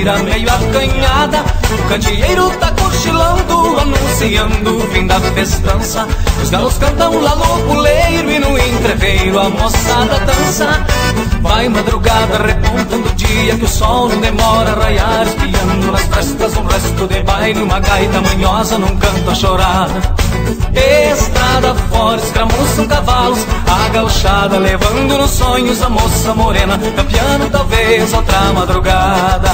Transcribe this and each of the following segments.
maneira meio acanhada. O candeeiro tá cochilando, anunciando o fim da festança. Os galos cantam lá no puleiro e no entreveiro a moçada dança. Vai madrugada repontando o dia que o sol não demora a raiar, espiando nas festas um resto de baile, uma gaita manhosa num canto a chorar. Estrada fora escramuçam cavalos, a gauchada levando nos sonhos a moça morena, campeando talvez outra madrugada.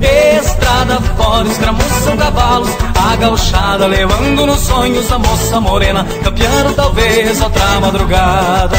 Estrada fora escramuçam cavalos, a gauchada levando nos sonhos a moça morena, campeando talvez outra madrugada.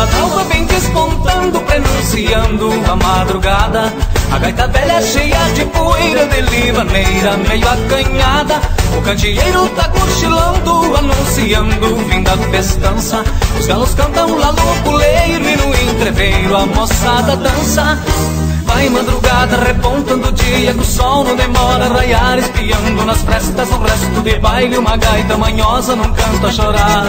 D'alva vem despontando, prenunciando a madrugada. A gaita velha cheia de poeira, de livaneira meio acanhada. O candeeiro tá cochilando, anunciando o fim da festança. Os galos cantam lá no puleiro e no entreveiro a moçada dança. Vai madrugada repontando o dia que o sol não demora a raiar, espiando nas frestas um resto de baile, uma gaita manhosa num canto a chorar.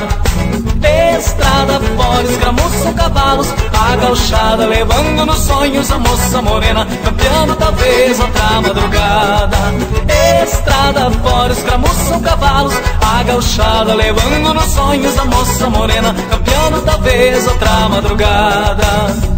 Estrada fora escramuçam cavalos, a gauchada levando nos sonhos a moça morena, campeando talvez outra madrugada. Estrada fora escramuçam cavalos, a gauchada levando nos sonhos a moça morena, campeando talvez outra madrugada.